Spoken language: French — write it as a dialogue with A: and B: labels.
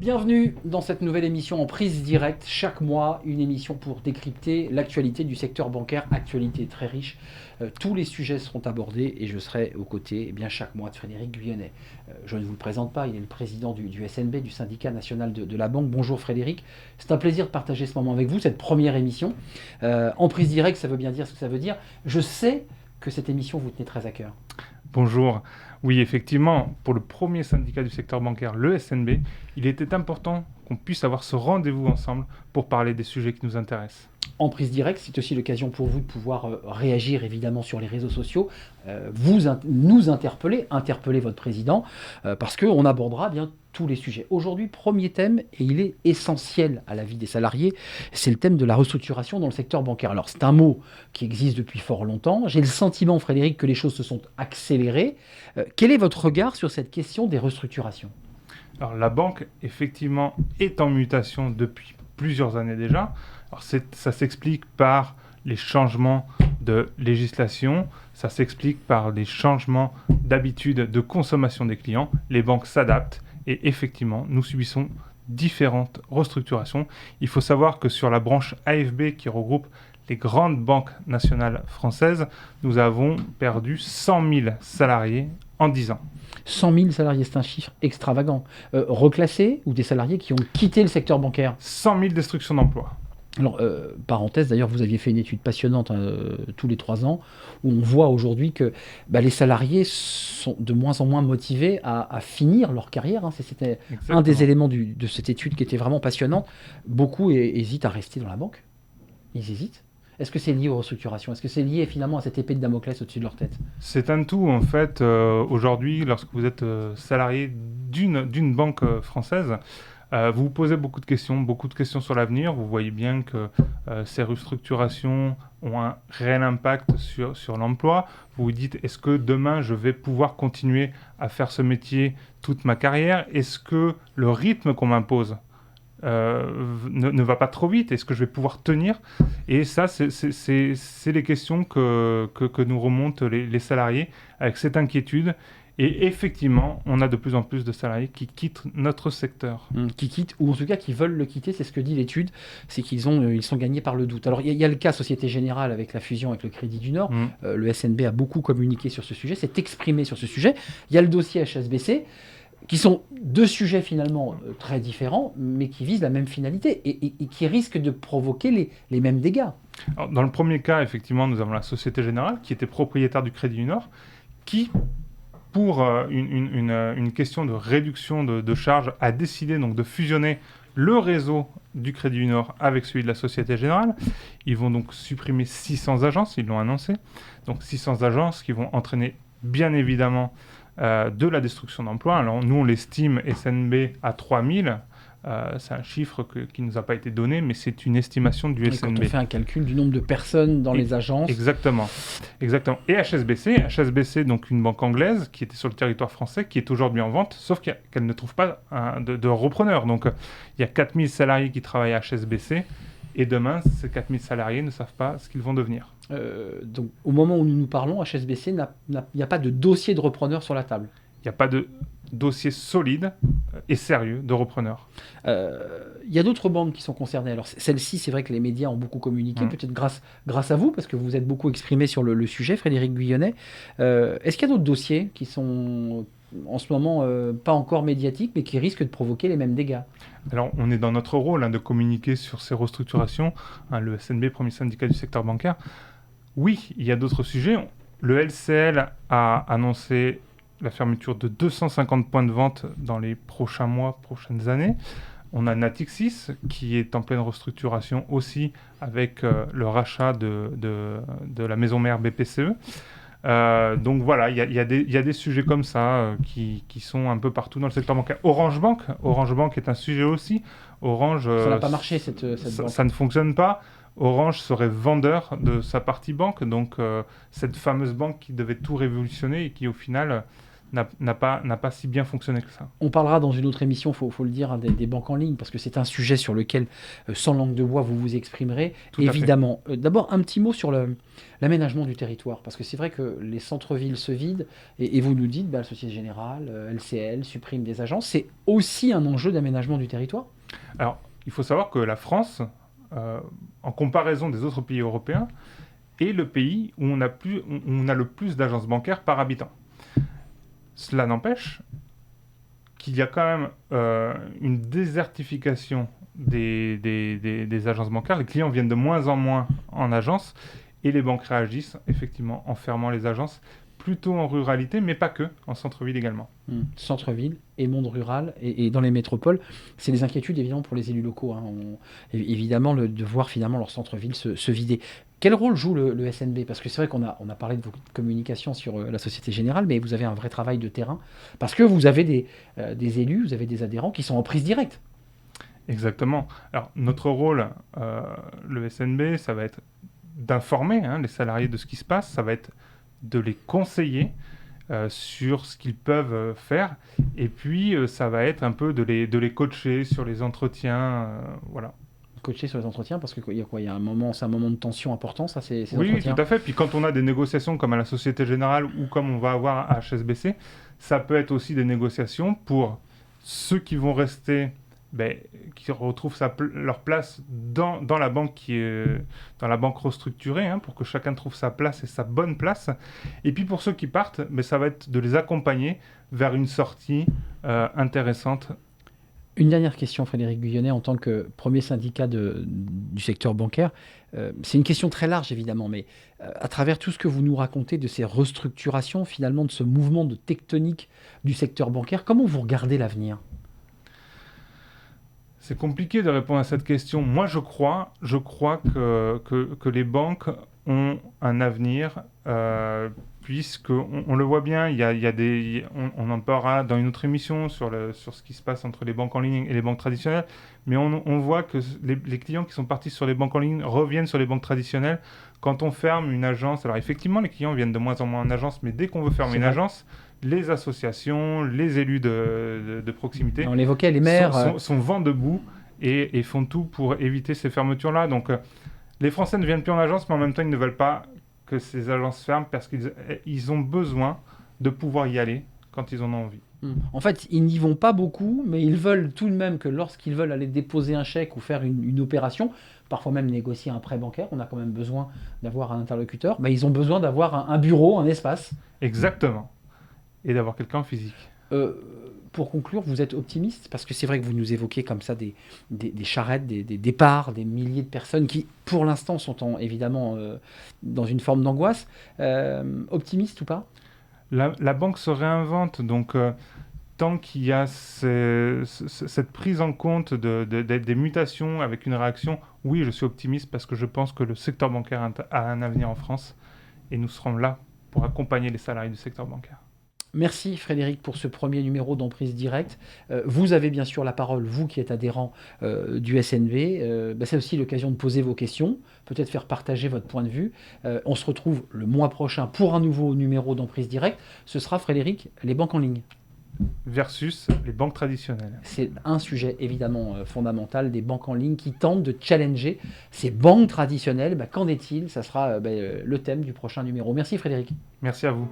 A: Bienvenue dans cette nouvelle émission en prise directe. Chaque mois, une émission pour décrypter l'actualité du secteur bancaire. Actualité très riche. Tous les sujets seront abordés et je serai aux côtés chaque mois de Frédéric Guyonnet. Je ne vous le présente pas, il est le président du SNB, du syndicat national de la banque. Bonjour Frédéric. C'est un plaisir de partager ce moment avec vous, cette première émission. En prise directe, ça veut bien dire ce que ça veut dire. Je sais que cette émission vous tenait très à cœur.
B: Bonjour. Oui, effectivement, pour le premier syndicat du secteur bancaire, le SNB, il était important qu'on puisse avoir ce rendez-vous ensemble pour parler des sujets qui nous intéressent.
A: En prise directe, c'est aussi l'occasion pour vous de pouvoir réagir évidemment sur les réseaux sociaux, nous interpeller votre président, parce qu'on abordera bien tous les sujets. Aujourd'hui, premier thème, et il est essentiel à la vie des salariés, c'est le thème de la restructuration dans le secteur bancaire. Alors c'est un mot qui existe depuis fort longtemps. J'ai le sentiment, Frédéric, que les choses se sont accélérées. Quel est votre regard sur cette question des restructurations ?
B: Alors la banque, effectivement, est en mutation depuis plusieurs années déjà. Alors ça s'explique par les changements de législation, ça s'explique par les changements d'habitude de consommation des clients. Les banques s'adaptent et effectivement, nous subissons différentes restructurations. Il faut savoir que sur la branche AFB qui regroupe les grandes banques nationales françaises, nous avons perdu 100 000 salariés en 10 ans.
A: 100 000 salariés, c'est un chiffre extravagant. Reclassés ou des salariés qui ont quitté le secteur bancaire ?
B: 100 000 destructions d'emplois.
A: Alors, parenthèse, d'ailleurs, vous aviez fait une étude passionnante tous les 3 ans, où on voit aujourd'hui que les salariés sont de moins en moins motivés à finir leur carrière. C'était un des éléments de cette étude qui était vraiment passionnante. Beaucoup hésitent à rester dans la banque. Ils hésitent. Est-ce que c'est lié aux restructurations ? Est-ce que c'est lié finalement à cette épée de Damoclès au-dessus de leur tête ?
B: C'est un tout, en fait. Aujourd'hui, lorsque vous êtes salarié d'une banque française, vous vous posez beaucoup de questions sur l'avenir. Vous voyez bien que ces restructurations ont un réel impact sur l'emploi. Vous vous dites, est-ce que demain, je vais pouvoir continuer à faire ce métier toute ma carrière ? Est-ce que le rythme qu'on m'impose ne va pas trop vite? Est-ce que je vais pouvoir tenir? Et ça, c'est les questions que nous remontent les salariés avec cette inquiétude. Et effectivement, on a de plus en plus de salariés qui quittent notre secteur.
A: Qui quittent, ou en tout cas qui veulent le quitter, c'est ce que dit l'étude, c'est qu'ils sont gagnés par le doute. Alors il y a le cas Société Générale avec la fusion avec le Crédit du Nord. Le SNB a beaucoup communiqué sur ce sujet, s'est exprimé sur ce sujet. Il y a le dossier HSBC, qui sont 2 sujets finalement très différents, mais qui visent la même finalité et qui risquent de provoquer les mêmes dégâts.
B: Alors, dans le premier cas, effectivement, nous avons la Société Générale, qui était propriétaire du Crédit du Nord, qui, pour une question de réduction de charges, a décidé donc de fusionner le réseau du Crédit du Nord avec celui de la Société Générale. Ils vont donc supprimer 600 agences, ils l'ont annoncé. Donc 600 agences qui vont entraîner bien évidemment de la destruction d'emplois. Alors nous, on l'estime SNB à 3000. C'est un chiffre qui ne nous a pas été donné, mais c'est une estimation du SNB.
A: Quand on fait un calcul du nombre de personnes dans les agences.
B: Exactement. Et HSBC, donc une banque anglaise qui était sur le territoire français, qui est aujourd'hui en vente, sauf qu'elle ne trouve pas de repreneur. Donc il y a 4000 salariés qui travaillent à HSBC, et demain, ces 4000 salariés ne savent pas ce qu'ils vont devenir.
A: Donc au moment où nous parlons, HSBC, il n'y a pas de dossier de repreneur sur la table.
B: Il n'y a pas de dossier solide et sérieux de repreneur.
A: Il y a d'autres banques qui sont concernées. Alors celle-ci, c'est vrai que les médias ont beaucoup communiqué, peut-être grâce à vous, parce que vous êtes beaucoup exprimé sur le sujet, Frédéric Guyonnet. Est-ce qu'il y a d'autres dossiers qui sont en ce moment pas encore médiatiques, mais qui risquent de provoquer les mêmes dégâts?
B: Alors, on est dans notre rôle de communiquer sur ces restructurations, le SNB, premier syndicat du secteur bancaire. Oui, il y a d'autres sujets. Le LCL a annoncé la fermeture de 250 points de vente dans les prochains mois, prochaines années. On a Natixis qui est en pleine restructuration aussi avec le rachat de la maison mère BPCE. Donc voilà, il y a des sujets comme ça qui sont un peu partout dans le secteur bancaire. Orange Bank est un sujet aussi.
A: Ça n'a pas marché cette banque.
B: Ça ne fonctionne pas. Orange serait vendeur de sa partie banque, donc cette fameuse banque qui devait tout révolutionner et qui au final n'a pas si bien fonctionné que ça.
A: On parlera dans une autre émission, faut le dire, hein, des banques en ligne, parce que c'est un sujet sur lequel, sans langue de bois, vous vous exprimerez.
B: Tout à fait.
A: Évidemment. D'abord, un petit mot sur l'aménagement du territoire, parce que c'est vrai que les centres-villes se vident, et vous nous dites, la Société Générale, LCL, supprime des agences. C'est aussi un enjeu d'aménagement du territoire.
B: Alors, il faut savoir que la France, en comparaison des autres pays européens, est le pays où on a le plus d'agences bancaires par habitant. Cela n'empêche qu'il y a quand même une désertification des agences bancaires. Les clients viennent de moins en moins en agence et les banques réagissent effectivement en fermant les agences, plutôt en ruralité, mais pas que, en centre-ville également.
A: Centre-ville et monde rural et dans les métropoles, c'est des inquiétudes évidemment pour les élus locaux, hein. Évidemment, de voir finalement leur centre-ville se vider. Quel rôle joue le SNB? Parce que c'est vrai qu'on a parlé de vos communications sur la Société Générale, mais vous avez un vrai travail de terrain, parce que vous avez des élus, vous avez des adhérents qui sont en prise directe.
B: Exactement. Alors, notre rôle, le SNB, ça va être d'informer les salariés de ce qui se passe, ça va être de les conseiller sur ce qu'ils peuvent faire, et puis ça va être un peu de les coacher sur les entretiens, voilà.
A: Coacher sur les entretiens, parce qu'il y a quoi? Il y a un moment, c'est un moment de tension important, ça, ces
B: Oui,
A: entretiens.
B: tout à fait. Puis quand on a des négociations comme à la Société Générale ou comme on va avoir à HSBC, ça peut être aussi des négociations pour ceux qui vont rester, qui retrouvent leur place dans la banque dans la banque restructurée, pour que chacun trouve sa place et sa bonne place. Et puis pour ceux qui partent, ça va être de les accompagner vers une sortie intéressante.
A: Une dernière question, Frédéric Guyonnet, en tant que premier syndicat du secteur bancaire. C'est une question très large, évidemment, mais à travers tout ce que vous nous racontez de ces restructurations, finalement, de ce mouvement de tectonique du secteur bancaire, comment vous regardez l'avenir?
B: C'est compliqué de répondre à cette question. Moi, je crois que les banques ont un avenir, puisqu'on le voit bien, on en parlera dans une autre émission sur ce qui se passe entre les banques en ligne et les banques traditionnelles, mais on voit que les clients qui sont partis sur les banques en ligne reviennent sur les banques traditionnelles. Quand on ferme une agence, alors effectivement, les clients viennent de moins en moins en agence, mais dès qu'on veut fermer une agence, les associations, les élus de proximité,
A: on l'évoquait, les maires
B: sont vent debout et font tout pour éviter ces fermetures-là. Donc, les Français ne viennent plus en agence, mais en même temps, ils ne veulent pas que ces agences ferment parce qu'ils ont besoin de pouvoir y aller quand ils en ont envie.
A: En fait, ils n'y vont pas beaucoup, mais ils veulent tout de même que lorsqu'ils veulent aller déposer un chèque ou faire une opération, parfois même négocier un prêt bancaire, on a quand même besoin d'avoir un interlocuteur, ils ont besoin d'avoir un bureau, un espace.
B: Exactement. Et d'avoir quelqu'un en physique.
A: Pour conclure, vous êtes optimiste? Parce que c'est vrai que vous nous évoquez comme ça des charrettes, des départs, des milliers de personnes qui, pour l'instant, sont évidemment dans une forme d'angoisse. Optimiste ou pas?
B: La banque se réinvente, donc tant qu'il y a cette prise en compte des mutations avec une réaction, oui, je suis optimiste parce que je pense que le secteur bancaire a un avenir en France et nous serons là pour accompagner les salariés du secteur bancaire.
A: Merci Frédéric pour ce premier numéro d'Emprise Directe. Vous avez bien sûr la parole, vous qui êtes adhérent du SNB. C'est aussi l'occasion de poser vos questions, peut-être faire partager votre point de vue. On se retrouve le mois prochain pour un nouveau numéro d'Emprise Directe. Ce sera, Frédéric, les banques en ligne.
B: Versus les banques traditionnelles.
A: C'est un sujet évidemment fondamental des banques en ligne qui tentent de challenger ces banques traditionnelles. Qu'en est-il? Ça sera le thème du prochain numéro. Merci Frédéric.
B: Merci à vous.